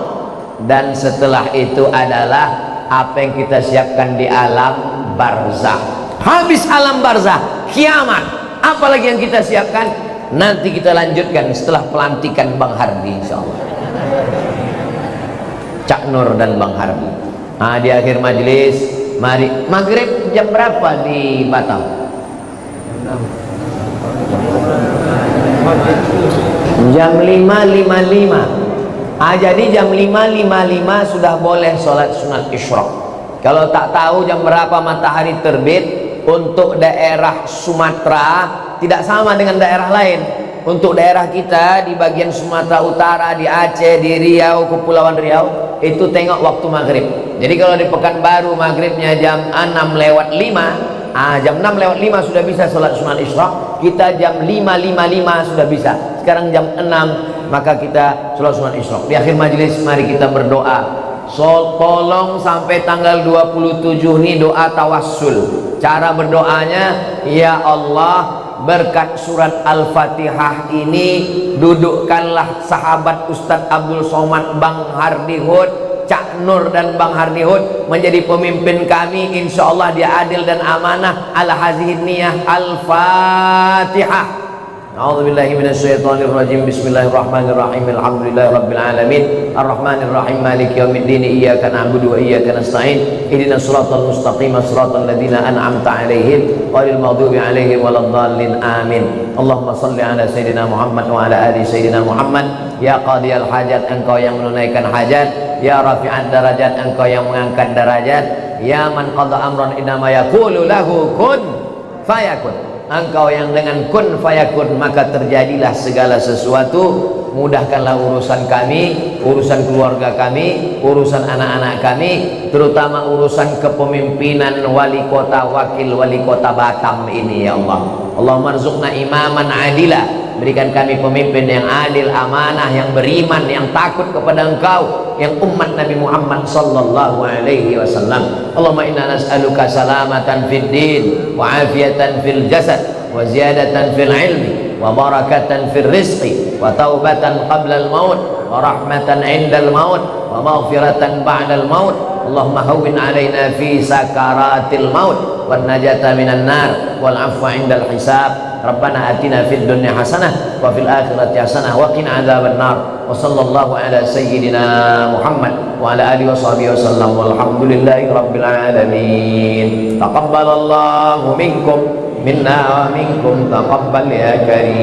dan setelah itu adalah apa yang kita siapkan di alam barzah. Habis alam barzah kiamat. Apalagi yang kita siapkan? Nanti kita lanjutkan setelah pelantikan Bang Hardi, insyaallah. Cak Nur dan Bang Hardi. Di akhir majelis, mari maghrib jam berapa di Batam? Jam 5.55. Jadi jam 5.55 sudah boleh sholat sunat isyraq. Kalau tak tahu jam berapa matahari terbit, untuk daerah Sumatera tidak sama dengan daerah lain. Untuk daerah kita di bagian Sumatera Utara, di Aceh, di Riau, Kepulauan Riau, itu tengok waktu maghrib. Jadi kalau di Pekanbaru maghribnya jam 6:05, jam 6:05 sudah bisa sholat sunat isyraq. Kita jam 5.55 sudah bisa. Sekarang jam 6, maka kita sholat sunat isyraq. Di akhir majelis mari kita berdoa. Tolong sampai tanggal 27 ini doa tawassul. Cara berdoanya, ya Allah, berkat surat Al-Fatihah ini dudukkanlah sahabat Ustadz Abdul Somad, Bang Hardi Hud, Cak Nur dan Bang Hardi Hud menjadi pemimpin kami. Insya Allah dia adil dan amanah. Al-Hazihin Niyah Al-Fatihah. A'udzubillahi minasyaitonirrajim. Bismillahirrahmanirrahim. Alhamdulillahirabbil alamin. Arrahmanirrahim. Maliki yaumiddin. Iyyaka na'budu wa iyyaka nasta'in. Ihdinas siratal mustaqim, siratal ladzina an'amta 'alaihim ghairil maghdubi 'alaihim waladdallin. Amin. Allahumma shalli ala sayidina Muhammad wa ala ali sayidina Muhammad. Ya qadiyal hajat, engkau yang menunaikan hajat. Ya rafi'ad darajat, engkau yang mengangkat derajat. Ya man qada amran innama yaqulu lahu kun fayakun. Engkau yang dengan kun fayakun maka terjadilah segala sesuatu. Mudahkanlah urusan kami, urusan keluarga kami, urusan anak-anak kami, terutama urusan kepemimpinan wali kota, wakil wali kota Batam ini, ya Allah. Allahumma rzuqna imaman adila, berikan kami pemimpin yang adil, amanah, yang beriman, yang takut kepada Engkau, yang umat Nabi Muhammad sallallahu alaihi wasallam. Allahumma inna nas'aluka salamatan fid din wa afiyatan fil jasad wa ziyadatan fil ilmi wa barakatan fil rizqi wa taubatan qabla al maut wa rahmatan indal maut wa maghfiratan ba'dal maut. Allahumma hawwin alaina fi sakaratil maut wan najata minan nar wal afwa indal hisab. Rabbana atina fid dunya hasanah wa fil akhirati hasanah wa qina adzabannar. Wa sallallahu ala sayyidina Muhammad wa ala alihi washabihi wasallam walhamdulillahi rabbil alamin. Taqabbalallahu minkum minna wa minkum taqabbal ya karim.